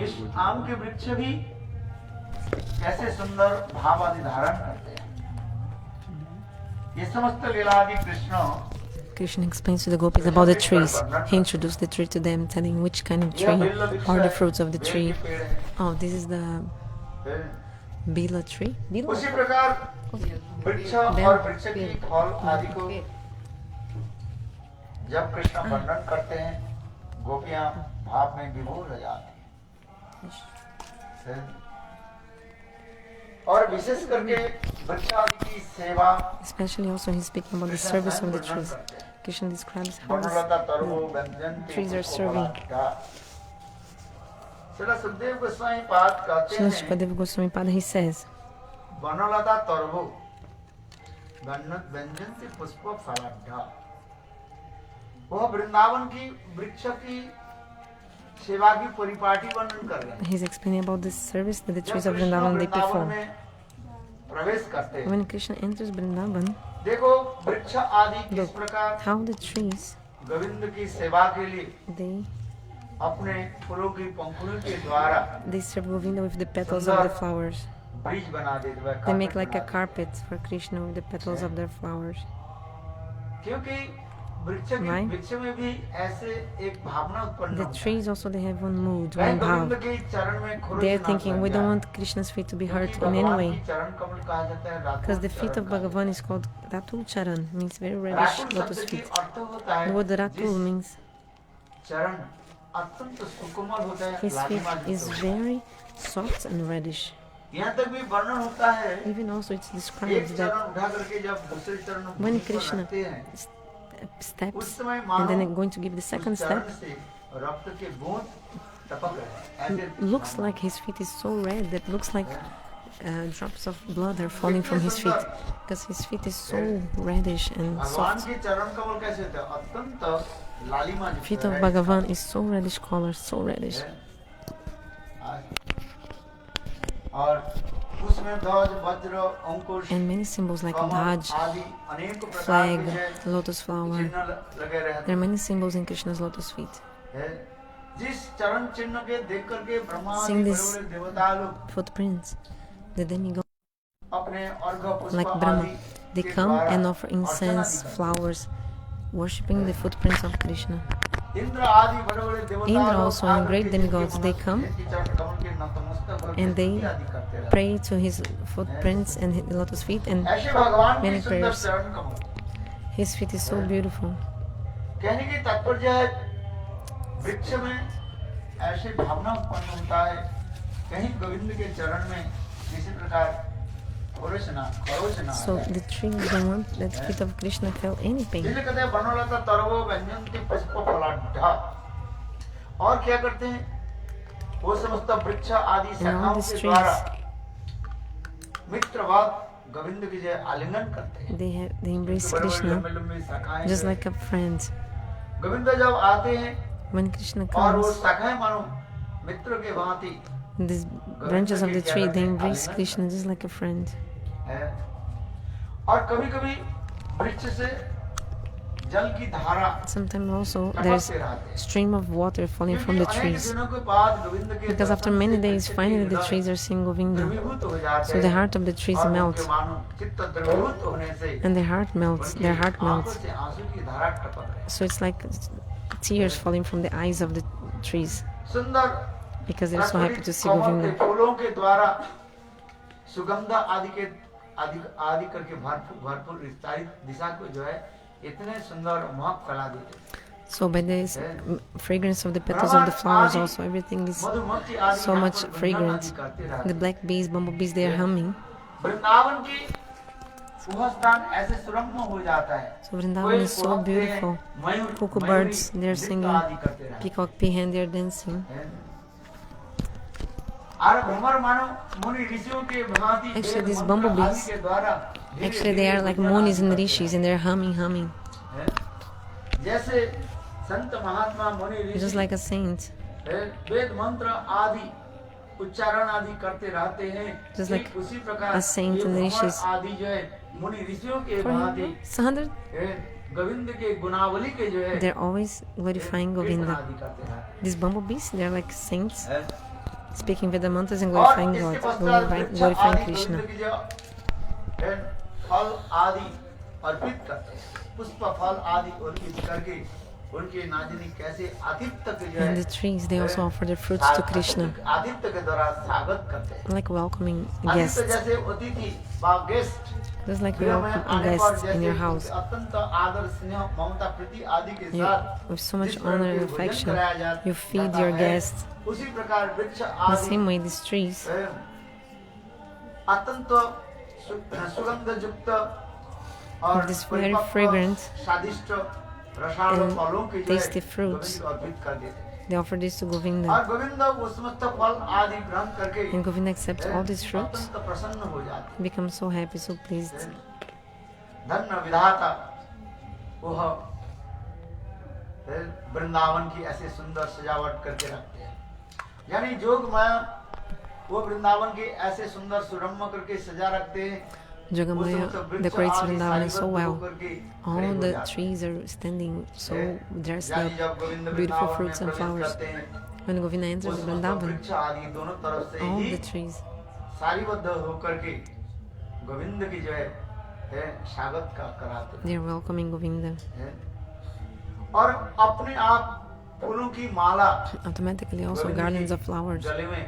इस आम के वृक्ष भी कैसे सुंदर भाव आदि धारण करते हैं। ये समस्त लीला आदि Krishna Krishna explains to the gopis about the trees. He introduced the tree to them, telling which kind of tree are the fruits of the tree. Oh, this is the Bila tree. उसी प्रकार वृक्ष और वृक्ष की फल आदि को जब कृष्ण वर्णन करते हैं, गोपियां भाव में विभोर हो जाती हैं। और विशेष करके वृक्ष आदि की सेवा, especially also he's speaking about the service of the trees. Krishna describes how the trees are serving. Srila Sukadeva Goswami Pad कहते Srila हैं, Sukadeva Goswami Pad, he says, वनलता तरबो व्यंजन्ति पुष्प फलाढ्य। वह वृंदावन की वृक्ष की सेवा की परिपाटी वर्णन कर रहे हैं। he's explaining about the service that the trees of Vrindavan they perform. प्रवेश करते हैं, When Krishna enters Vrindavan, देखो वृक्ष आदि किस प्रकार how the trees गोविंद की सेवा के लिए they अपने फूलों की पंखुड़ियों के द्वारा serve Govinda with the petals of the flowers. Bridge बना देते हैं, They make like a carpet for Krishna with the petals of their flowers. क्योंकि वृक्ष में भी ऐसे एक भावना उत्पन्न The होता है। trees also they have one mood, वह one गोविंद bhav. के चरण में खरोच They are ना thinking लग we don't जाए। want Krishna's feet to be hurt क्योंकि in any भगवान way. की चरण कमल कहा जाता है रातुल Because the feet चरण of Kamal. Bhagavan is called Ratul Charan, means very reddish Ratul lotus शब्द की feet. अर्थ होता है The word Ratul जिस means चरण अत्यंत सुकोमल होता है, his feet लालिमा is युक्त होता है। very soft and reddish. यहाँ तक भी वर्णन होता है, Even also it's एक described चरण that उठा करके जब दूसरे चरण में when भूमि पर Krishna रखते हैं, steps उस समय and मानो then going to give the उस second चरण step, से रक्त के बूंद टपक रहे हैं। ऐसे looks like his feet is so red that looks like drops of blood are falling from his feet. Because his feet is so reddish and भगवान soft. के चरण कमल कैसे होते हैं? अत्यंत लालिमा युक्त Feet of है। Bhagavan is so reddish color, so reddish. और उसमें ध्वज, वज्र, अंकुश, And many symbols like Kamal Dhaj, आदि अनेक प्रकार flag, के lotus flower. चिन्ह लगे रहते There are many symbols in Krishna's lotus feet. हैं। जिस चरण चिन्ह के देख करके ब्रह्मा आदि Seeing this बड़े-बड़े देवता लोग footprints, the demigods अपने अर्घ पुष्प like आदि Brahma, they के come द्वारा and offer incense, अर्चना भी flowers, worshipping the footprints of Krishna. करते हैं। इंद्र आदि बड़े-बड़े देवता Indra लोग also and आकर great के demigods, जिनके they मनस्वी come जिनके चरण कमल के नतमस्तक होकर and they स्तुति आदि करते रहते हैं। pray to his footprints and his lotus feet, and ऐसे भगवान की many सुंदर prayers. चरण कमल। His feet is so beautiful. कहने की तात्पर्य है, वृक्ष में ऐसे भावना उत्पन्न होता है, कहीं गोविंद के चरण में किसी प्रकार खरोच ना So the trees don't want that feet of Krishna feel any pain. जिन्हें कहते हैं वनलता तरवो व्यंजन्ति पुष्प फलाढ्य। और क्या करते हैं? वो समस्त वृक्ष आदि And all शाखाओं these के द्वारा trees, मित्रवत गोविंद की जय आलिंगन करते हैं। they embrace बड़ी-बड़ी Krishna लंबी-लंबी शाखाएं just हैं। like a friend. गोविंद जब आते हैं When Krishna और वो comes, शाखाएं मानो मित्र के भांति these branches of the tree, they embrace Krishna just like a friend. है। और कभी-कभी वृक्ष से जल की धारा Sometimes also टपकते there's रहते हैं। stream of water falling from the क्योंकि अनेक trees. दिनों के बाद गोविंद के Because after दर्शन many से days, वृक्ष के finally the हृदय trees are seeing Govinda. द्रवीभूत हो जाते So the हैं। heart of the trees और melts. उनके मानो चित्त द्रवीभूत होने से And their heart melts, उनकी their heart आंखों melts. से आंसू की धारा टपक रही है। So it's like tears falling from the eyes of the trees सुंदर because they're so happy to see कमल के Govinda. फूलों के द्वारा सुगंध आदि करके भरपूर विस्तारित दिशा को जो है इतने सुंदर महक फैला देते हैं। So by this fragrance of the petals of the flowers also, everything is मधुमक्खी आदि so यहाँ much पर गुंजन fragrant. आदि करते रहते The black bees, bumblebees, they are humming. हैं। वृंदावन की वह स्थान ऐसे सुरम्य हो जाता है। So Vrindavan is so beautiful. Cuckoo birds, they are singing. Peacock, peahen, they are dancing. Actually, these bumblebees, actually they are like munis and rishis, and they're humming. जैसे संत महात्मा मुनि Just Rishi like a saint. वेद मंत्र आदि उच्चारण आदि करते रहते हैं। Just like ठीक उसी प्रकार a saint ये and the भंवर rishis. आदि जो है मुनि ऋषियों के For भांति him, 100, गोविंद के गुणावली के जो है they're always glorifying कीर्तन Govinda. आदि करते रहते These bumblebees, they're like saints. हैं। speaking with the mantras and और glorifying इसके God, पश्चात वृक्ष glorifying आदि Krishna. गोविंद की जो फल आदि अर्पित करते हैं, पुष्प फल आदि अर्पित करके उनके नाजनी कैसे आदित्य के जो है And the trees, they also offer their fruits to Krishna, Aditya के द्वारा स्वागत करते हैं। like welcoming Aditya guests. जैसे अतिथि वा गेस्ट Just like you गृह में welcome आने पर guests in your जैसे house, अत्यंत आदर स्नेह ममता प्रीति आदि के you, साथ with so much जिस honor प्रकार and के भोजन affection, कराया जाता you feed your है, guests. उसी प्रकार वृक्ष The आदि same way, these trees, अत्यंत सुगंध युक्त और This very परिपक्व, fragrant स्वादिष्ट रसालो and फलों की जो tasty है fruits. गोविंद को अर्पित कर देते हैं। they offer this to Govinda. और गोविंद वो समस्त फल आदि ग्रहण करके And Govinda accepts all these fruits, अत्यंत प्रसन्न हो जाते हैं। becomes so happy, so pleased. धन्य विधाता वह वृंदावन की ऐसे सुंदर सजावट करके रखते हैं, यानी जोग माया वो वृंदावन के ऐसे सुंदर सुरम्य करके सजा रखते हैं। Jogamaya decorates Vrindavan so well. All the trees are standing so dressed up, beautiful fruits and flowers. When Govinda enters Vrindavan, वृक्ष आदि दोनों तरफ से all ही the trees सारीबद्ध होकर के गोविंद की जो है स्वागत कराते they are welcoming Govinda. हैं और अपने आप फूलों की माला Automatically, also garlands of flowers. गले में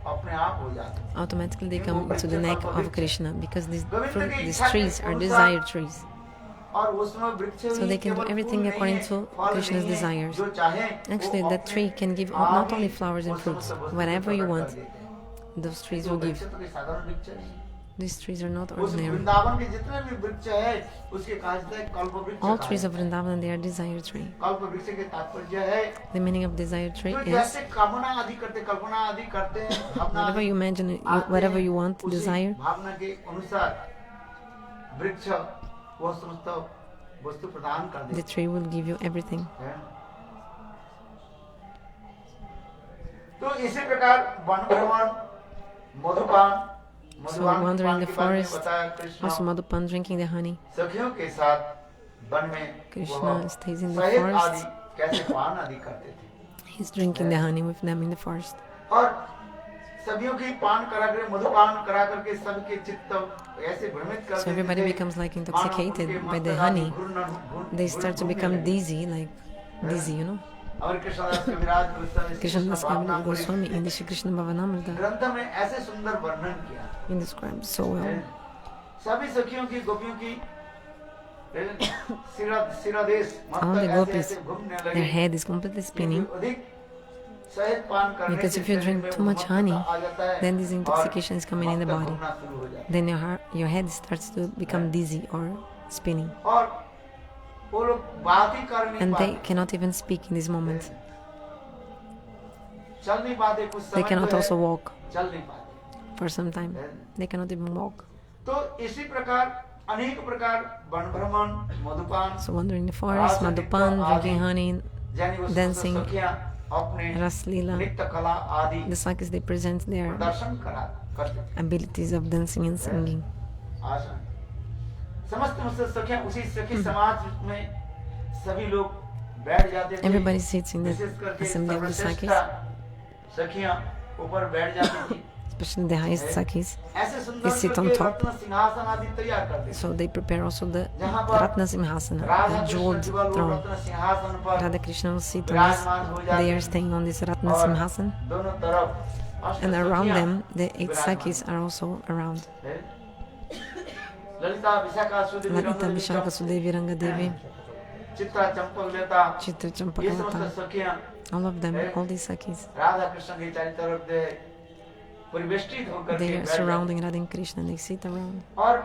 अपने आप हो जाते हैं। Automatically, they come to the neck of Krishna because these trees are desired trees. और उसमें वृक्ष So they can do everything according to Krishna's desires. Actually, that tree can give not only flowers and fruits, whatever you want, those trees will give. These trees are not उस ordinary. Vrindavan के जितने भी वृक्ष है उसके कहते हैं कल्प वृक्ष। All trees of Vrindavan, they are desire tree. कल्प वृक्ष के तात्पर्य है The meaning of desire tree जो is जैसे कामना आदि करते कल्पना आदि करते हैं भावना whatever you imagine, whatever you want, उसी desire, भावना के अनुसार वृक्ष वह समस्त वस्तु प्रदान कर the देते tree will give you everything. हैं। तो इसी प्रकार वन भ्रमण मधुपान So wandering in the के बारे में forest, बताया Krishna also Madhupan drinking the honey. सखियों के साथ वन में Krishna वह stays in the शहद forest. आदि कैसे पान आदि करते थे He's drinking the honey with them in the forest. और सभियों की पान करा कर मधुपान करा करके सबके चित्त ऐसे भ्रमित कर So everybody becomes like intoxicated by the honey. They start to become dizzy, you know. और कृष्णदास कविराज Krishnadas Kaviraj Goswami in the Shri Krishna Bhavanamrita, ग्रंथ में ऐसे सुंदर वर्णन किया he describes so well. सभी सखियों की गोपियों की सिरादेश All the gopis, घूमने their लगे head is completely spinning अधिक शहद पान करने because से if you drink शरीर too में much मत्तता honey, आ जाता है then this intoxication is coming in the और body. घूमना शुरू हो जाता है। Then your head starts to become dizzy or spinning, और वो लोग बात ही कर नहीं and they पाते, cannot even speak in this moment. चल नहीं पाते, कुछ They समय cannot तो है, also walk चल नहीं पाते। for some time. They cannot even walk. तो इसी प्रकार अनेक प्रकार वन भ्रमण मधुपान So wandering in the forest, Madhupan, drinking honey, यानी वो dancing, सखियां अपने Ras Leela, नृत्य कला आदि the Sakis, they present their प्रदर्शन करते थे। abilities of dancing and singing. आसन समस्त सखियां उसी सखी समाज में सभी लोग बैठ जाते थे। Everybody sits in the विशेष करके assembly of the सर्वश्रेष्ठ Sakis, सखियां ऊपर बैठ जाती थी। especially the highest Sakis. ऐसे सुंदर They sit on करके top. रत्न सिंहासन आदि तैयार करते थे। So they prepare also the जहाँ पर Ratna Simhasana, Radha the Krishna jeweled केवल वो throne. रत्न सिंहासन पर Radha Krishna will sit on विराजमान हो this, जाते they are हैं staying on this Ratna और Simhasan, दोनों तरफ अष्ट and around सखियां them the 8 विराजमान Sakis are also around. हैं। Lalita Vishakha Sudevi Lalita, Rangdevi Vishaka, Sudevi, Ranga Devi, Chitra Champak लेता Chitra, ये Champakalata, समस्त सखियां all of them, all these Sakis, Radha Krishna के चारों तरफ से परिवेष्टित होकर they के are बैठ जाते surrounding Radha and Krishna, they sit around. और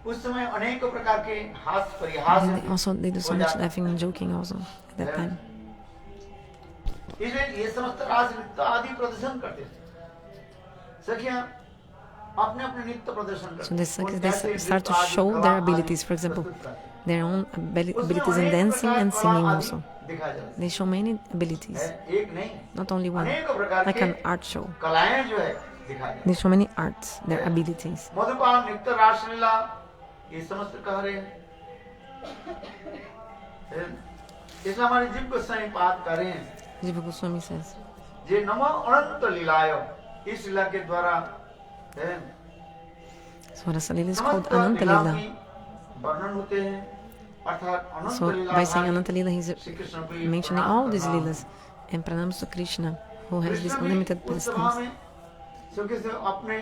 उस समय अनेक प्रकार के हास्य परिहास And they also they do so हो much जाते। laughing and joking also at that time. इसलिए ये समस्त रास नृत्य आदि प्रदर्शन करते थे। सखियां अपने अपने नृत्य प्रदर्शन करते So the थे। Sakis, उन they कैसे start to नृत्य आदि, show कला their आदि abilities, for example, प्रस्तुत करते हैं। their own उसमें abilities in अनेक dancing प्रकार and कला singing आदि also. दिखाया जाता They show many abilities, है। एक नहीं not only one, अनेक प्रकार like के an art show. कलाएं जो है दिखाई जाती They show many arts, their abilities. हैं। मधुपान नृत्य रासलीला ये समस्त कह रहे हैं। इसलिए हमारे जीव गोस्वामी बात कर रहे हैं। Jiva Goswami says, जे नमो अनंत लीलाय, इस लीला के द्वारा So Rasa Lila is called समस्त Ananta लीला Lila. की वर्णन होते हैं, अर्थात अनंत So Leela by saying Ananta Lila, he's Shri Krishna को mentioning all these Leelas and pranams to Krishna, who has these Krishna भी unlimited उस सभा pastimes. में श्री कृष्ण अपने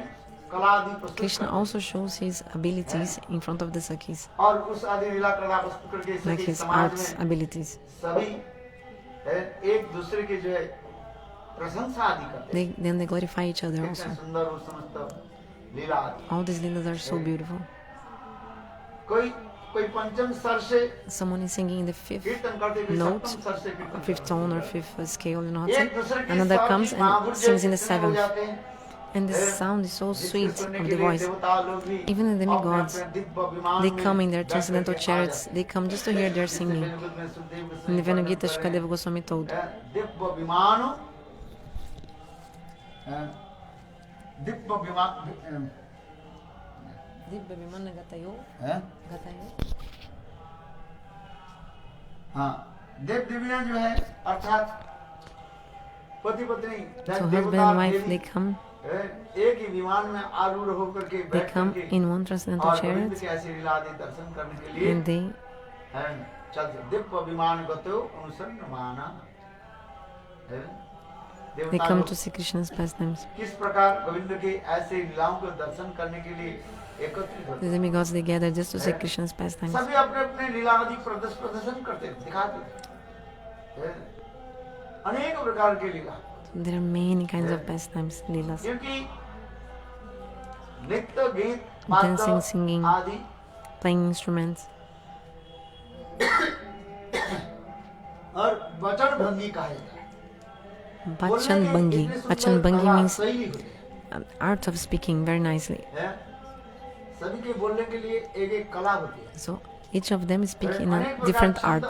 कला आदि प्रस्तुत Krishna करते also shows his abilities in front of the Sakhis, हैं। और उस आदि लीला कला प्रस्तुत करके like सभी his समाज arts में abilities. सभी एक दूसरे के जो है प्रशंसा आदि करते हैं। Then they glorify each other कितने also. सुंदर और समस्त लीला आदि। All these Leelas are so beautiful. कोई पंचम स्वर से Someone is singing in the fifth कीर्तन करते हुए note, सप्तम स्वर से कीर्तन or fifth करते tone, or हैं। fifth scale, you know how to एक say. दूसरे की Another साथ comes ही and महापुरुष sings in the जितने हो seventh. जाते हैं, And the sound is so जिसको sweet सुनने of के the लिए voice. देवता लोग भी Even the demigods, अपने दिव्य विमान they में come in their बैठ transcendental करके आ chariots. जाते हैं। They come just to hear their जिससे singing. वेणुगुल में Sukhdev In the Goswami Venu वर्णन Gita, कर रहे Shukadeva Goswami told, हैं, दिव्य विमान दिव्य विमान हैं? हाँ, देव देवियां जो है अर्थात पति पत्नी so husband देवता and wife, Devi they come एक ही विमान में आरूढ़ होकर के They बैठ come करके in one transcendental और गोविंद chariot, के ऐसे लीला आदि दर्शन करने के लिए and they चलते दिव्य विमान गतो अनुसरण माना देवता come लोग to see Krishna's pastimes. किस प्रकार गोविंद के ऐसे लीलाओं को दर्शन करने के लिए एकत्रित होते The demigods, they gather just to see Krishna's pastimes. सभी अपने अपने लीला आदि प्रदर्शन करते दिखाते हैं। अनेक प्रकार की लीला There are many kinds of pastimes, Leelas. क्योंकि नृत्य गीत Dancing, वाद्य singing, आदि playing instruments, और वचन भंगी कहा जाता है। Bachan Bangi. Bachan Bangi means art of speaking very nicely. सभी के बोलने के लिए एक एक कला होती है। So each of them speak in a different art.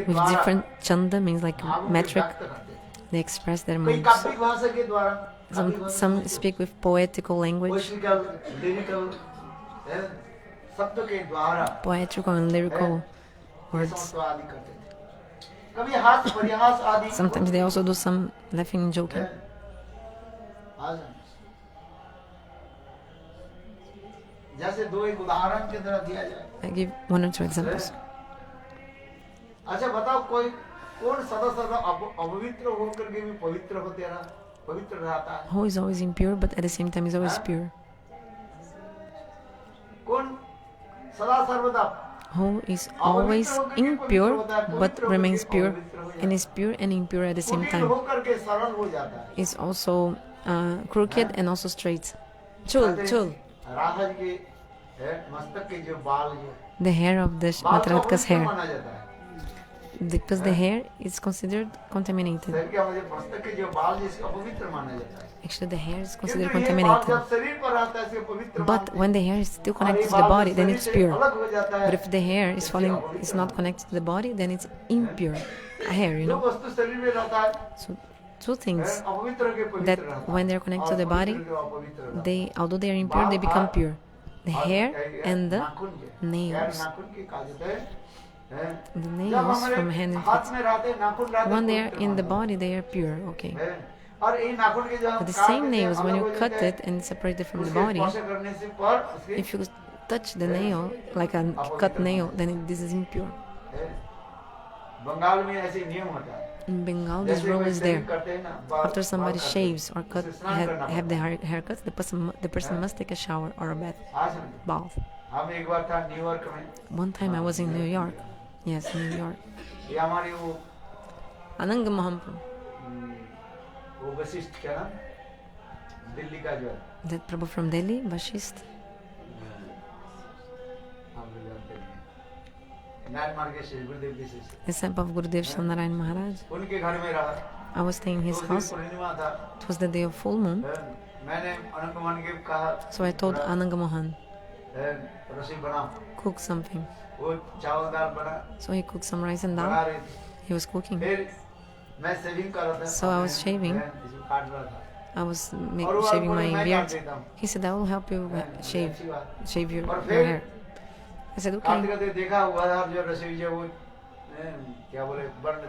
With different chanda means like metric, they express their कई moods. काव्यिक भाषा के द्वारा Some speak with poetical language, poetical lyrical शब्द के द्वारा poetical and lyrical words. Sanskrit आदि करते थे। कभी हास्य परिहास आदि Sometimes they also do some laughing and joking. जैसे दो एक उदाहरण के तरह दिया जाए। I give one or two examples. अच्छा बताओ कोई कौन सदा सदा अपवित्र होकर के भी पवित्र पवित्र रहता है? Who is always impure but at the same time is always pure? कौन सदा सर्वदा Who is always impure but remains pure and is pure and impure at the same कुटिल time? होकर के सरल हो जाता है? Is also crooked and also straight. Chul, chul. Radha ji के मस्तक के जो बाल जो The hair of the बाल को Matrvatka's अपवित्र hair. माना जाता है। Because the hair is considered contaminated. शरीर के मुझे मस्तक के जो बाल जिसको अपवित्र माना जाता है। Actually, the hair is considered किंतु ये बाल contaminated. जब शरीर पर रहता है इसे पवित्र But मानते when the hair is still हैं। और connected ये to the बाल body, जब then शरीर it's से pure. अलग हो जाता है। But if the hair is falling, is not connected to the body, then it's impure. A hair, you जो know. वस्तु शरीर में रहता है So, two things अपवित्र के पवित्र that रहता है। when they're connected to the और body, पवित्र के अपवित्र रहता है। they, although they are impure, they become pure. The hair and the नाखून के, nails. नाखून के कहा जाता है। The जब nails हमारे from hand and हाथ feet. में रहते हैं, नाखून रहते हैं, When they are पवित्र in the माना body, they are pure. Okay. जाता है। और ये नाखून के जो हम But the काट same देते हैं, nails, when अलग you हो cut जाते हैं, it and separate it from the उसके body, स्पर्श करने से पर उसके if you touch the nail like a cut nail, then this is impure. Bengal में ऐसे नियम होता है। In Bengal, this जैसे rule कोई is शेविंग there. करते हैं ना, बाल- After somebody बाल काटते shaves हैं, or cut, उसे स्नान करना have the पड़ता haircut, the person must take a shower or a bath, है। आज समझो। bath. हम एक बार था न्यूयॉर्क में, One time I was in New York. Yes, New York. ये हमारी Ananga Mahaprabhu, वो वशिष्ठ क्या नाम, दिल्ली का जो है, that Prabhu from Delhi, Vashist, हम लोग जानते हैं, नाथ मार्ग के गुरुदेव जी से, disciple of Gurudev Shanarayan Maharaj. उनके घर में रहा। I was staying in his उस दिन house. पूर्णिमा था। It was the day of full moon, मैंने अनंत मान के कहा, so I told Ananga Mohan, रसोई बनाओ। cook something. वो चावल दाल बना So he cooked some rice and बना dal. रही थी। He was cooking. फिर मैं शेविंग कर रहा था। So I was shaving. इसको काट रहा था। I was और वो shaving बोले, my मैं beard. काट देता हूँ। He said, I will help you shave, अच्छी बात। shave your और your फिर hair. I said, काटते okay. काटते देखा हुआ था जो रसोई जो वो क्या बोले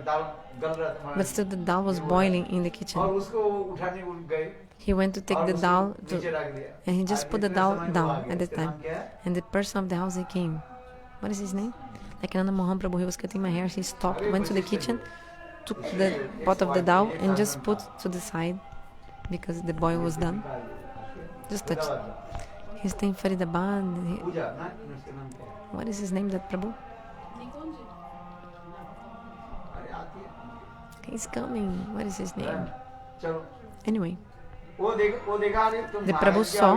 दाल गल रहा था But still, the dal was boiling in the और kitchen. उसको उठाने उठ गए He went to take और the उसको dal नीचे रख दिया and he just put the इतने dal समय वो आ down गया। at that इसका नाम time. क्या है? And the person of the house, he came. What is his name? Like Ananda Mahaprabhu, he was cutting my hair. He stopped, went to the kitchen, took the pot of the dal and just put to the side because the boil was done. Just touched. He's staying Faridabad. पूजा ना उसका नाम क्या है? What is his name, that Prabhu? अरे आती है He's coming. What is his name? चलो Anyway, वो देखा अरे तुम the Prabhu saw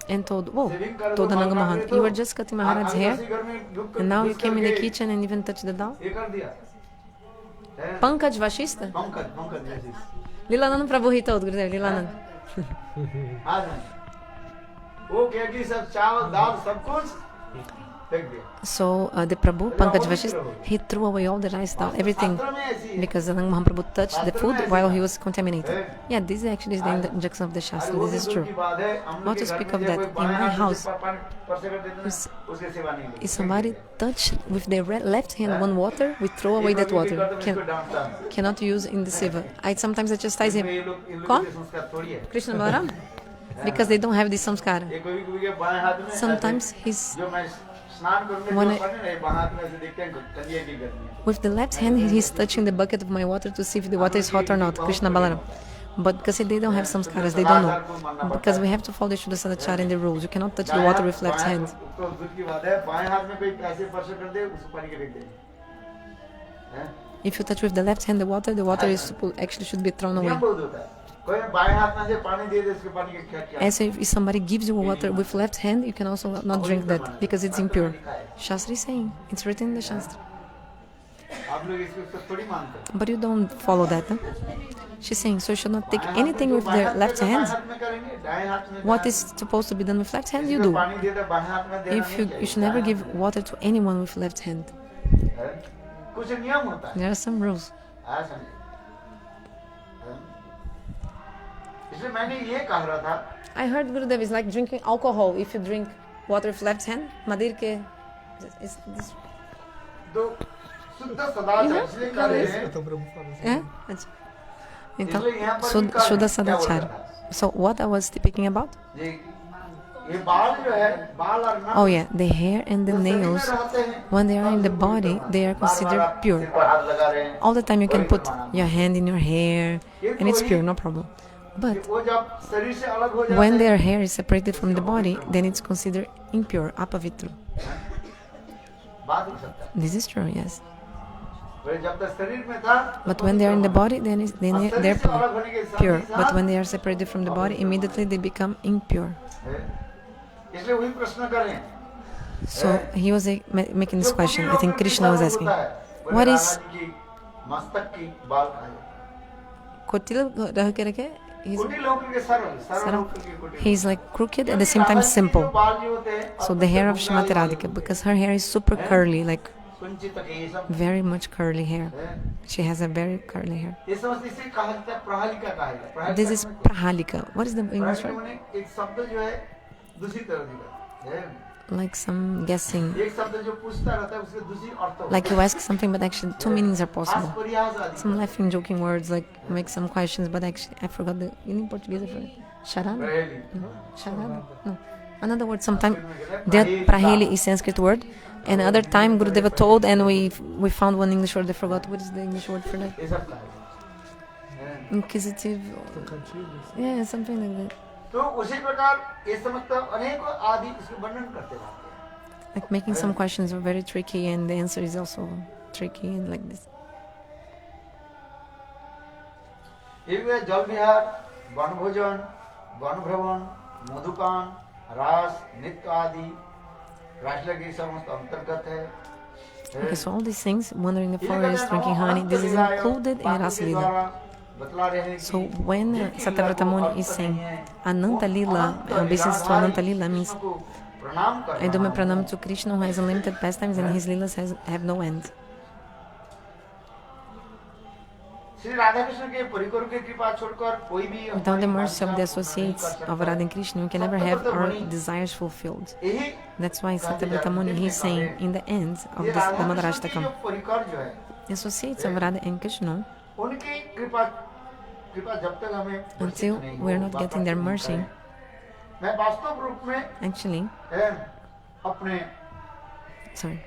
and told, whoa, told Ananga Mahan, you were just cutting Maharaj's hair and now you came in the kitchen and even touched the dal? ये कर दिया Pankaj Vashista? Pankaj जैसी Lilanand Prabhu, he told Gurudev, Lilanand. आज नहीं वो क्या कि सब चावल दाल सब कुछ फेंक दिया So the Prabhu, Pankaj Vashist, he threw away all the rice, dal, everything, शास्त्र में ऐसी है because Ananga Mahaprabhu touched the food while he was contaminated. Yeah, this actually is the injunction of the Shastra. वो This is भी true. दूर की बात है हम लोग Not to के घर speak में of जो that, कोई in बाएं my हाथ से house, पर से कर देते हैं उसके सेवा नहीं if somebody touch with their left hand one water, we throw away that water. Cannot use in the seva. I sometimes chastise him. ये लोग कौन? के संस्कार थोड़ी है Krishna Balaram? Because they don't have this samskara. ये कोई के बाएं हाथ में Sometimes he's जो मैं स्नान करूंगा When जो I- पढ़ने नहीं बाएं हाथ में ऐसे देखते हैं कन्या की करनी है with the left hand, he's touching the bucket of my water to see if the water is hot or not. Krishna Balaram. But because they don't have samskaras, they don't know. Because we have to follow the Shuddha Sadachara and the rules. You cannot touch the water with left hand. तो दूध की बात है बाएं हाथ में कोई ऐसे स्पर्श कर दे उसको पानी के फेंक दे हैं If you touch with the left hand the water is actually should be thrown away. नियम बहुत होता है कोई बाएं हाथ में से पानी दे दे उसके पानी के क्या क्या As if somebody gives you water with left hand, you can also not drink that because it's impure. Shastra is saying, it's written in the Shastra. आप लोग इसको थोड़ी मानते हैं But you don't follow that. Huh? She's saying, so you should not take anything with their left hand. हाथ में करेंगे दाएं हाथ में What is supposed to be done with left hand, you do. पानी दे दे बाएं हाथ में देना If you should never give water to anyone with left hand. है कुछ नियम होता है There are some rules. आया समझे इसलिए मैंने ये कह रहा था I heard Gurudev is like drinking alcohol. If you drink water with left hand, Madir ke is this तो शुद्ध सदाचार इसलिए कर रहे हैं अच्छा então Shuddha Sadachara. So what I was speaking about? जी ये बाल जो है बाल और नख Oh yeah, the hair and the nails, when they are in the body, they are considered pure. सिर पर हाथ लगा रहे हैं All the time you can put your hand in your hair and it's pure, no problem. But वो जब शरीर से अलग हो जाते when हैं their hair is separated from the body, then it's considered impure, apavitra. बात हो सकता है This is true, yes. पर जब तक शरीर में था But when they are in the body, then they're शरीर से अलग होने के साथ pure. ही But साथ when they are separated from the body, immediately they become impure. है। इसलिए वही प्रश्न करें So he was making this question. I think Krishna was asking, what is मस्तक की बाल खाए Kotil रह के रखे? कुटिल होकर के सरल सरल होकर के कुटिल He's like crooked at the same time simple. बाल जो होते हैं So the hair of Shrimati Radhika, because her hair is super curly, like कुंचित केशम very much curly hair. है। She has a very curly hair. ये समझ इसे कहा जाता है प्रहालिका कहा जाता है This is Prahalika. What is the English प्रहालिका word? माने एक शब्द जो है दूसरी तरह दिखता है Like some guessing. एक शब्द जो पूछता रहता है उसके दूसरी अर्थ होता Like you ask something, but actually two meanings are है possible. परिहास आदि Some laughing, joking words, like make some questions, but actually I forgot the in Portuguese. I forgot. Charada? रहेगी No. Charada? No. Another word. Sometimes that Praheli is Sanskrit word, and other time Gurudeva told, and we found one English word. I forgot what is the English word for that. ये सब कहा Inquisitive. Yeah, something like that. तो उसी प्रकार ये समझता अनेक आदि इसके वर्णन करते रहते हैं Like making some questions are very tricky, and the answer is also tricky and like this. एक है जल विहार वनभोजन वन भ्रमण मधुपान रास नृत्य आदि रासलीला के समस्त अंतर्गत है Okay, so all these things, wandering in the forest, drinking honey, this is included in Rasa Leela. बतला रहे हैं So when Satyavrata Muni is saying Ananta Leela, obeisance to Ananta Leela means प्रणाम कर I do my pranam to Krishna who has unlimited pastimes and his leelas have no end. Shri Radha Krishna के परिकरों की कृपा छोड़कर कोई भी Without the mercy of the associates of Radha and Krishna, we can never have our desires fulfilled. यही That's why Satyavrata Muni, he's saying in the end of this Damodarashtakam, परिकर जो है associates of Radha and Krishna, उनकी कृपा कृपा जब तक हमें until वर्षित नहीं we are हो, not बाबा getting their नहीं mercy, करें। मैं वास्तव रूप में actually, अपने sorry,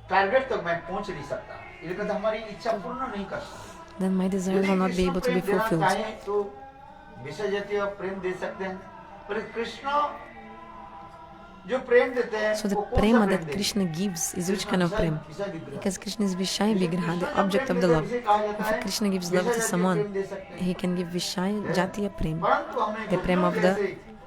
टारगेट तक मैं पहुंच नहीं सकता, ये कहता हमारी इच्छा पूर्ण नहीं कर सकता। then my desires will not be able to be fulfilled. चाहे तो विषय जातीय प्रेम दे सकते हैं, पर कृष्ण जो प्रेम देते हैं So the वो कौन सा prema प्रेम that देते हैं? Krishna gives is which kind of prema? विषय विग्रह। Because Krishna is Vishaya Vigraha, the object of the love. If Krishna gives love to someone, he can give Vishaya Jatiya Prema, परंतु हमें the prema of the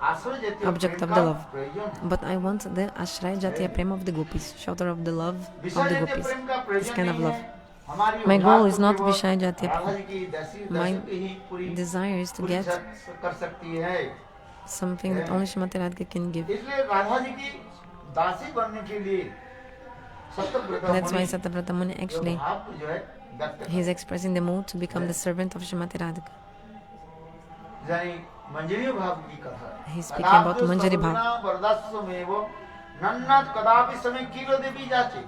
आश्रय जातीय object Prem of का the love. प्रयोजन है। But I want the Ashraya Jatiya Prema of the gopis, shelter of the love of विषय the जातीय gopis. प्रेम का This प्रयोजन kind of नहीं love. है। हमारी My goal is औलाद not को केवल Vishaya Jatiya राधा Prema. जी की दासी My दासी की ही पूरी desire is to पूरी get कर सकती है। something that only Srimati Radhika can give. इसलिए राधा जी की दासी बनने के लिए सत्यव्रता That's why मुनि Satavrata Muni जो actually, भाव जो है व्यक्त he is expressing the mood to become the servant of Srimati Radhika. यानी मंजरी भाव की कथा। He is speaking about Manjari Bhav. वरदास्वमेव नन्नाथ कदापि समय कीलो देवी जाचे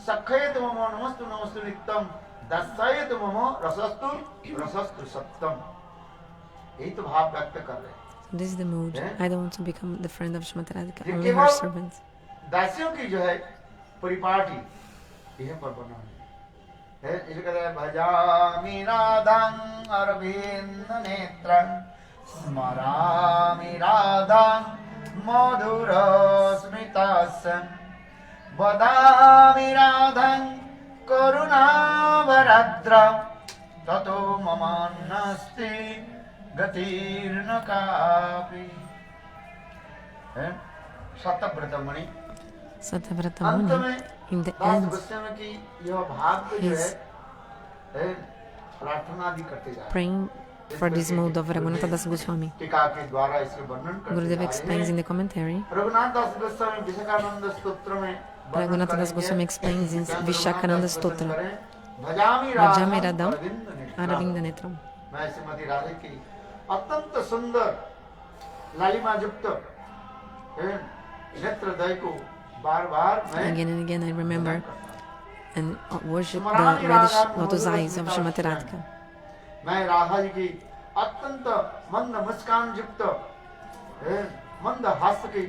सखयत मम नमस्तु नमस्तु नित्यम दस्सयत मम रसस्तु रसस्तु सत्यम। यही तो भाव व्यक्त कर रहे हैं। This is the mood. Yeah. I don't want to become the friend of Srimati Radhika, ये only her केवल servant. दासियों की जो है परिपाटी यह पर बना है। इसे कहते हैं भजामि राधां अरविंद नेत्रं स्मरामि राधां मधुर स्मितासं वदामि राधां करुणावरद्रां ततो मम नास्ति गतिर्न कापि। सत्यव्रत मुनि Satavrata अंत Muni, में in the Das end, Goswami की यह भाव को जो He's है प्रार्थना भी करते जा रहे हैं। praying for this mood of Raghunatha Das Goswami. टीका के द्वारा इसके वर्णन करते Gurudev जा explains रहे in हैं। the commentary, रघुनाथ दास गोस्वामी विशाखानंद स्तोत्र में वर्णन Raghunatha Das करेंगे। Goswami explains in क्या Vishakananda रघुनाथ दास Stotra, वचन करें, भजामि Bhajami राधां Radham अरविंद नेत्रं। Aravinda Netram. मैं श्रीमती राधे की अत्यंत सुंदर लालिमा युक्त नेत्रद्वय को बार बार मैं Again and again I remember and worship the reddish lotus eyes of Srimati Radhika. मैं राधा जी की अत्यंत मंद मुस्कान युक्त मंद हास्य की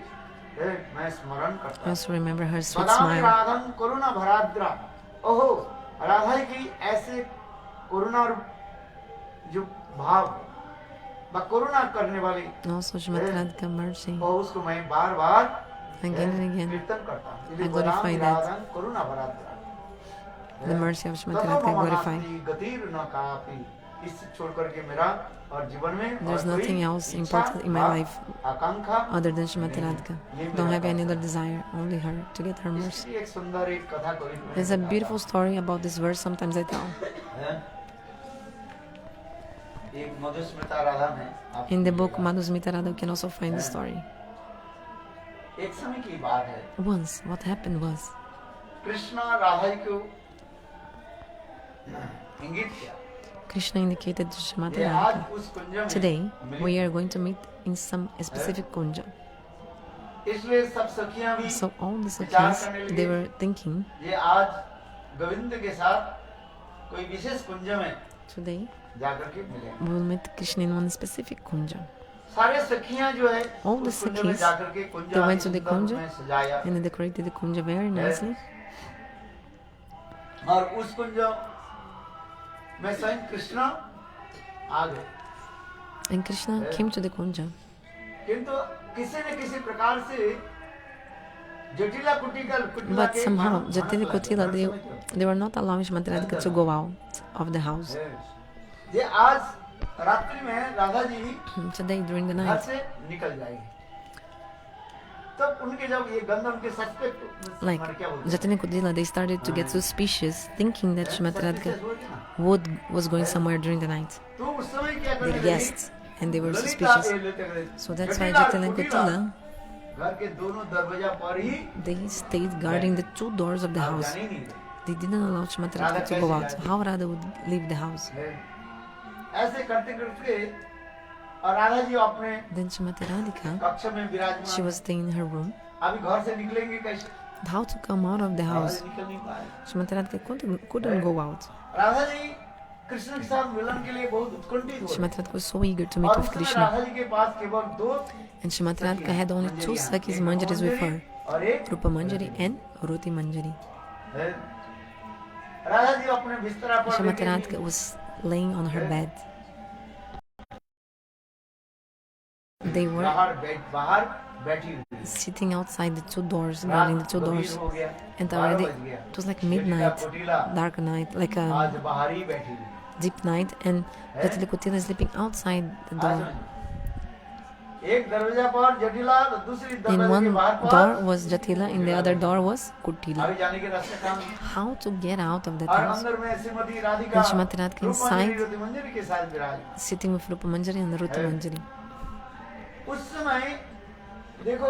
मैं स्मरण I करता हूँ। also remember her sweet बदामी smile. राधम करुणा भराद्रा। ओहो राधा जी की ऐसे करुणा रूप जो भाव व करुणा करने वाली Also Srimati Radhika mercy. और उसको मैं बार बार Again and again, कीर्तन करता हूँ। I इसलिए glorify Badami that. राधम Karuna भराद्रा। The mercy of Srimati तथा Radhika मम glorify. नास्ति गतिर् न कापि। इस छोड़ करके मेरा और जीवन में There's और कोई nothing else इच्छा, important in my भाव, life Akanksha other than Srimati Radhika. Don't have any other desire, only her, to get her mercy. इसकी एक सुंदर एक कथा कोई मैं There's a बताता beautiful story about this verse sometimes I tell. हूँ। एक मधुस्मिता राधा में आप In the book Madhusmita Radha, you can also find the story. एक समय की बात है, Once, what happened was, Krishna Radha ji को इंगित किया Krishna indicated to Srimati ये आज Radhika, उस कुंज में today मिलेंगे। we are going to meet in some specific kunja. इसलिए सब सखियां भी So all the Sakhis, they were thinking, ये आज गोविंद के साथ कोई विशेष कुंज में today जाकर के मिले। we will meet Krishna in one specific kunja. सारे सखियां जो है All the उस कुंज में Sakhis, जाकर के कुंज they went to the सुंदर kunja में सजाया And they decorated the kunja very nicely. और उस कुंज में स्वयं कृष्ण आ गए, And Krishna came to the kunja. किंतु किसी न किसी प्रकार से जटिला कुटिला But के somehow, मानव Jatini लगे। Kotila, समझते they were not allowing Srimati Radhika to go out of the house. हो? ये आज रात्रि में Radha ji Today, during the घर night, से निकल जाएगी। तब उनके जब ये गंध उनके सस्पेक्ट like क्या बोलते हैं? Jatini Kotila, they started to get suspicious, thinking that Srimati Radhika was going somewhere during the night. तो उस समय क्या They करने लगी? guessed, and they were Lalita suspicious. ये लेते गए। So that's why जटिला और Jatini कुटिला Kotila, घर के दोनों दरवाजा पर ही they stayed guarding the two doors of the आप house. जाने ही नहीं देते। They didn't allow Srimati Radhika to go out. How Radha would leave the house? ऐसे करते करते और राधा जी अपने Then Srimati Radhika, कक्ष में she विराजमान was staying in her room. अभी घर से निकलेंगे कैसे? How to come out of the Radha house? जी निकल नहीं पाए। Shrimati Radhika couldn't go out. Radha ji Krishna के साथ मिलन के लिए बहुत उत्कंठित हो रहे Shrimati Radhika was so eager to meet और with उस समय Krishna. राधा जी के पास केवल दो And Shrimati Radhika had only two Sakis Manjaris with her, और एक Rupa Manjari and Ruti Manjari. है। राधा जी अपने बिस्तरा पर Shrimati लेटे Radhika was laying on her bed. They were बाहर बैठी हुई। sitting outside the two doors, guarding the two रात doors. गंभीर हो गया, And 12 already बज गया। it was like Jatila midnight, Kutila dark night, like a आज बाहर ही बैठी हुई। deep night, and Jatila Kutila is sleeping outside the आज door. समझो। एक दरवाजा पर जटिला तो दूसरी In दरवाजे one के बाहर पर door was Jatila, in the other door was Kutila. अभी जाने के रास्ते काम। How to get out of that और house? अंदर में Shrimati Radhika And Shrimati Radhika रूप inside, मंजरी मंजरी के साथ विराज। sitting with Rupa Manjari and Ruti Manjari. उस समय देखो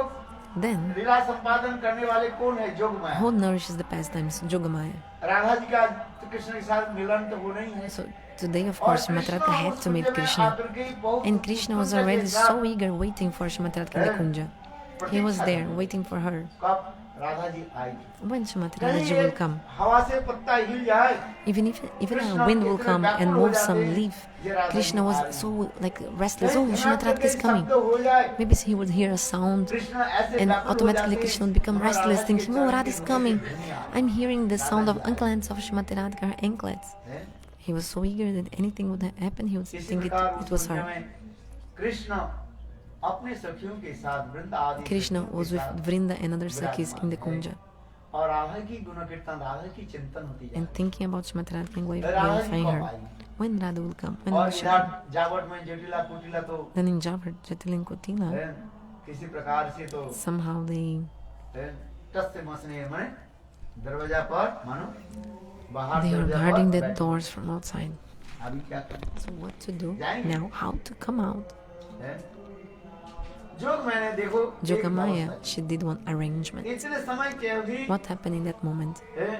Then, लीला संपादन करने वाले कौन है? Jogmaya. who nourishes the pastimes? Jogamaya. Radha ji का तो कृष्ण के साथ मिलन तो वो नहीं है। So today, of और course, Shrimati Radhika had उस to meet कुंज में Krishna. आकर के बहुत And Krishna was उत्सुकता already के साथ so eager, waiting for Shrimati Radhika in the Kunja. He was there, waiting for her. कब राधा जी आएगी? When Shrimati कहीं Radhaji will एक come. हवा से पत्ता हिल जाए, Even a wind will come and move some leaf. Krishna was so like restless. Oh, Shrimati Radhika is coming. शब्द हो जाए, Maybe he would hear a sound, Krishna ऐसे and व्याकुल हो automatically जाते, Krishna would become restless, thinking, "Oh, Radha is coming. I'm hearing the sound of anklets of Shrimati Radhika, her anklets." हैं? He was so eager that anything would happen, he would इसी think प्रकार it उस was Kunj her. में कृष्ण अपने सखियों के साथ वृंदा आदि Krishna सखियों के was with साथ Vrinda and other Sakis in the विराजमान Kunja, है। और राधा की गुण कीर्तन, राधा की चिंतन होती है। and thinking about Shrimati Radhika and Radha ji glorifying कब her. आएगी? When Radha will come? When और will she इधर come? जावट में जटिला कुटिला तो Then in Javar, Jatila and Kotila, हैं, किसी प्रकार से तो somehow they हैं, टस से मसने माने दरवाजा पर मानो बाहर are दरवाजा guarding पर the बैठे। doors from outside. अभी क्या करें? So what to do now? How to come out? हैं? जोग मैंने देखो एक Jogamaya, अवस्था she did one arrangement. है। इतने समय के अवधि What happened in that moment? हैं,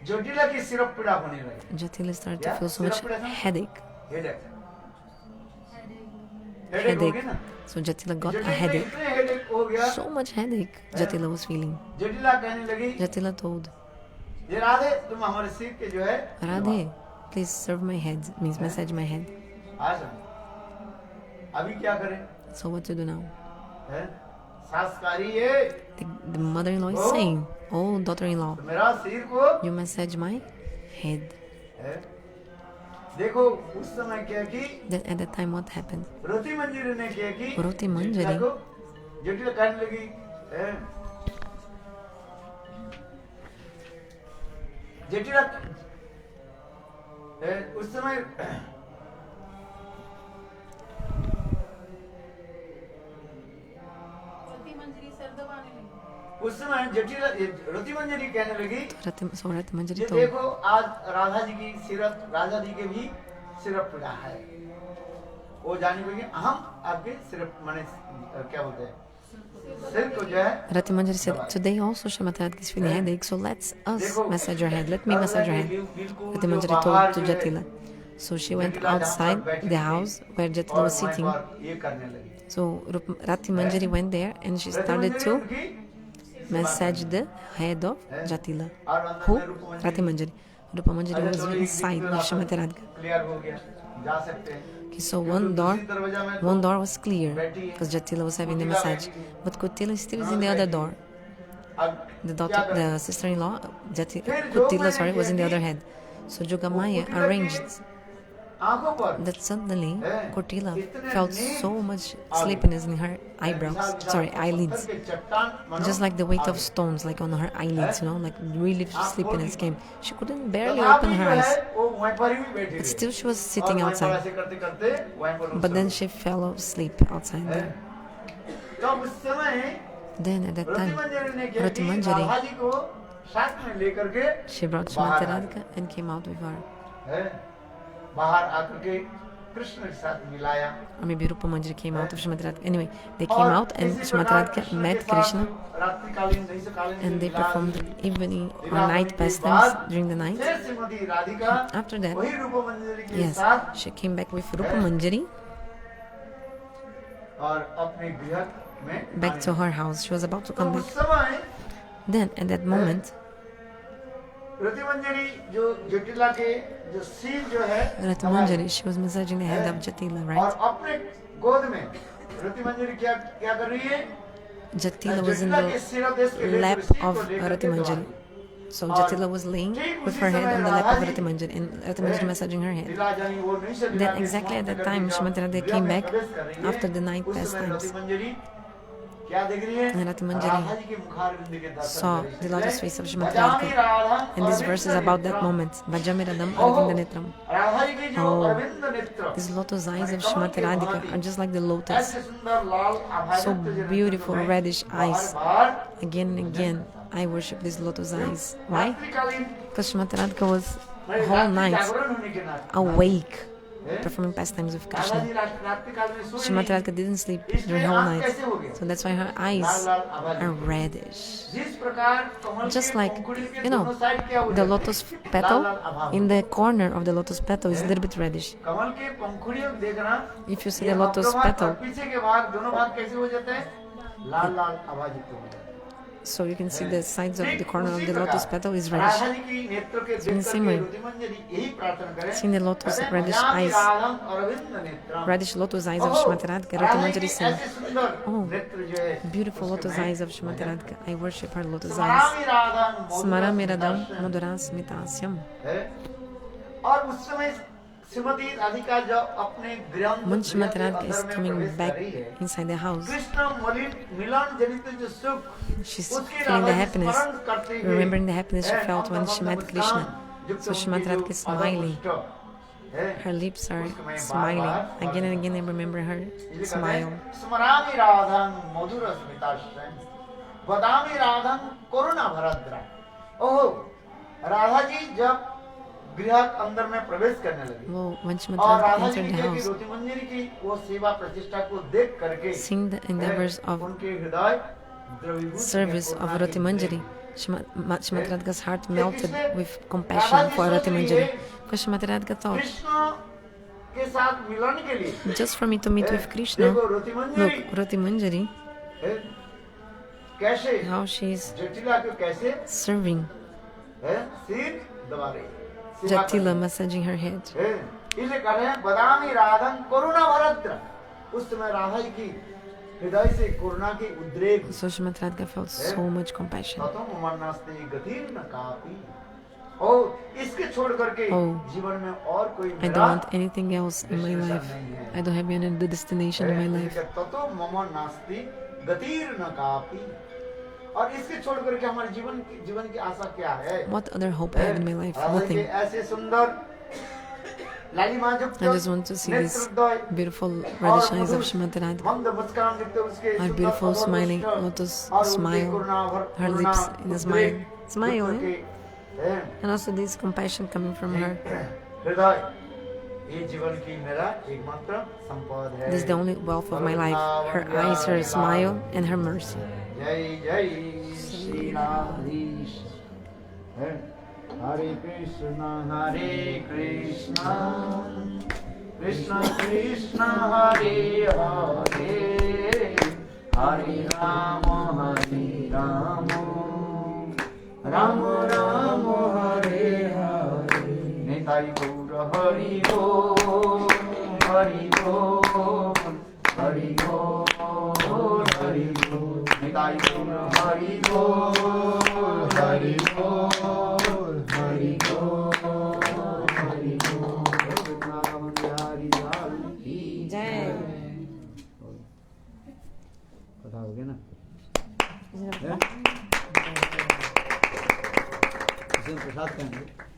जटिला की सिर पीड़ा होने लगी। Jatila started to Yeah, feel so much Sirapura, huh? headache. Headache headache हो गया Headache. ना? So Jatila got a Jatila headache. इतने हेडेक हो गया, So much headache Jatila was feeling. जटिला कहने लगी, Jatila told ये राधे तुम हमारे सिर के जो है Radhe, please serve my head, means massage my head. आ जाओ। अभी क्या करें? So what to do now? हैं? सासकारी है, The mother-in-law is saying, "Oh, daughter-in-law, तो मेरा सिर को you massage my head." हैं? देखो उस समय क्या की Then at that time, what happened? रोटी मंजरी ने क्या की रोटी मंजरी। जटिला को जटिला कहने लगी, हैं? जटिला हैं, उस समय उस समय जटिला रोटी मंजरी कहने लगी Rati Manjari ये told, देखो आज राधा जी की सिरप, राधा जी के भी सिरप पीड़ा है। वो जाने को हम आपके सिरप माने क्या बोलते हैं, सिर को जो है Rati Manjari said, "Today also Shrimati Radhika is feeling headache, so let's us massage your head. Let me massage your head." Rati Manjari told to Jatila. So she went outside the house where Jatila was sitting. ये करने लगी। So Rati Manjari went there and she started to massage the head of Jatila. Who? Rati Manjari. Rupa Manjari was inside with Shrimati Radhika. Clear हो गया, जा सकते हैं। Okay, so one door was clear because Jatila was having the massage, but Kutila still is in the other door. The sister-in-law, Kutila, was in the other head. So Jogamaya arranged आंखों पर that suddenly Kutila felt so much sleepiness in her eyelids, just like the weight of stones, like on her eyelids, like really sleepiness came. She couldn't barely open her eyes, but still she was sitting outside. But then she fell asleep outside there. तब उस समय Then at that roti time, मंजरी ने क्या Rati की, Manjari, Radha ji को साथ में लेकर के she brought Shrimati Radhika and came out with her. है, बाहर आकर के कृष्ण के साथ मिलाया। Or maybe Rupa Manjari came out of Shrimati Radhika. Anyway, they came और out and इसी Shrimati प्रकार Radhika कृष्ण met के साथ Krishna रात्रिकालीन नैशकालीन and they लीला performed की। evening or लीला night होने के pastimes बाद during the night. फिर श्रीमती राधिका After that, वही रूप मंजरी के yes, साथ she came back with Rupa Manjari और अपने गृह में back to her house. She was about to तो come उस back. समय Then, at that moment, Ratimanjari जो जटिला के जो सिर जो है Ratimanjari, she was massaging the head of Jatila, और right? अपने गोद में रतिमंजरी क्या क्या कर रही है Jatila was in जटिला के the सिर देश के lap लेकर सिर of को लेकर के Ratimanjari. So Jatila was laying with her head on the lap of Ratimanjari and Ratimanjari massaging her head. लीला जानी वो नहीं से Then exactly at that time, Shrimati Radha came back after the night उस समय pastimes. Ratimanjari क्या देख रही है And Ratimanjari राधा जी के मुखारविंद के दर्शन saw कर रही the है। lotus face of Shrimati भजामि Radha. Radha And this verse is about that Arvind moment. Bhajami Radham ओहो, Aravinda Netram. राधा जी के जो Oh, अरविंद नेत्र These lotus eyes of Kamal Shrimati के Radhika भांति are just like the lotus. ऐसे सुंदर लाल आभायुक्त So जो नेत्र beautiful हैं, reddish eyes. बार-बार Again and again, I worship these lotus eyes. Why? रात्रिकालीन Because Shrimati Radhika was मैं whole रात्रि night जागरण होने के नाते awake, हैं, performing pastimes with Radha ji Krishna. रात्रिकाल में सोई Shrimati नहीं। Radhika didn't sleep इसलिए during whole आँख night. कैसे हो गया? So that's why her Lal eyes Lal आभायुक्त। are reddish. जिस प्रकार कमल Just के like, पंखुड़ी के you know, दोनों साइड क्या हो the जाता है? lotus Lal petal, Lal Abha in the corner of the lotus petal is a little bit reddish. कमल के पंखुड़ियों देखना If you see ये the lotus अग्रभाग और petal, पीछे के भाग दोनों भाग कैसे हो जाते हैं लाल लाल आवाज युक्त हो जाते हैं so you can see the sides of the ठीक corner of उसी the lotus प्रकार petal is reddish. Radha ji की नेत्र के in the देख same करके way, रुधिमंजरी यही प्रार्थना करें seeing the lotus कहते हैं, reddish भजामि eyes, राधं अरविंद नेत्रं। reddish lotus eyes of ओहो, Shrimati Radhika, Radha ji Ratimanjari के sing, ऐसे सुंदर Oh, नेत्र जो है beautiful उसके lotus मैं eyes of Shrimati bhajan Radhika. I worship her lotus eyes. स्मरामि राधं Smara मधुरं Miradam स्मितास्यं। Madhurasmitasyam. है। और उस समय श्रीमती राधिका जब अपने गृह When गृह Shrimati के Radhika is अंदर में coming प्रवेश back कर रही है inside the house, कृष्ण मिलन जनित जो सुख she's उसकी feeling the Radha ji happiness, स्मरण करते हुए remembering the happiness she है, felt when अंत she met मुस्कान Krishna. युक्त So उनकी Shrimati जो Radhika is smiling. अधोपुष्ट है, Her lips are उसको मैं smiling. बार-बार Again and again I remember her इसलिए कहते smile. हैं, स्मरामि राधं मधुर स्मिताश्रयं वदामि राधं करुणा भरद्रा। ओहो राधा जी जब गृह अंदर में प्रवेश करने लगी Well, when Shrimati और Radhika राधा जी entered की the जो house, रोतिमंजरी की वो सेवा प्रतिष्ठा को देख करके seeing the endeavors of उनके हृदय द्रवीभूत service में of करुणा की Ratimanjari, Prem. Shrimati Radhika's heart melted with compassion for Ratimanjari. Because Shrimati Radhika thought, Krishna के साथ मिलन के लिए just for me to meet with Krishna, देखो रोतिमंजरी look, Ratimanjari, है, कैसे how she is जटिला को कैसे serving है सिर दबा रही है, सेवा कर Jatila, massaging her head. रही है। इसलिए कह रहे हैं बदामी राधन करुणा भरद्र। उस समय राधा जी की हृदय से करुणा की उद्रेक So Shrimati Radhika felt so much compassion. ततम मरनास्ते गतिर् न कापि। और इसके छोड़ करके Oh, जीवन में और कोई I मेरा don't want anything else in my destination life. नहीं है। I don't have any other destination in my life. ततो मम नास्ति गतिर् न कापि। और इसके छोड़ करके हमारे जीवन की आशा क्या है? What other hope I have in my life? Radha ji के Nothing. ऐसे सुंदर लालिमायुक्त I just want to see these नेत्रद्वय beautiful reddish eyes of Shrimati Radhika. मंद मुस्कान देखते उसके Her सुंदर beautiful अधर smiling पुष्ट lotus और उनकी smile, her Karuna lips in a smile, उद्रेक smile, युक्त eh? के, हैं, And also this compassion coming from her. हृदय ये जीवन की मेरा एकमात्र संपद है। This is the only wealth of my life. Her eyes, her smile, and her mercy. जय जय श्री राधेश। हरे कृष्ण कृष्ण कृष्ण हरे हरे हरे राम राम राम हरे हरे। निताई गौर हरि बोल हरि बोल हरि बोल हरि बोल। निताई गौर हरि बोल हरि बोल हरि बोल हरि बोल। वृंदावन बिहारी लाल की जय। कथा हो गया ना? प्रसाद कहेंगे।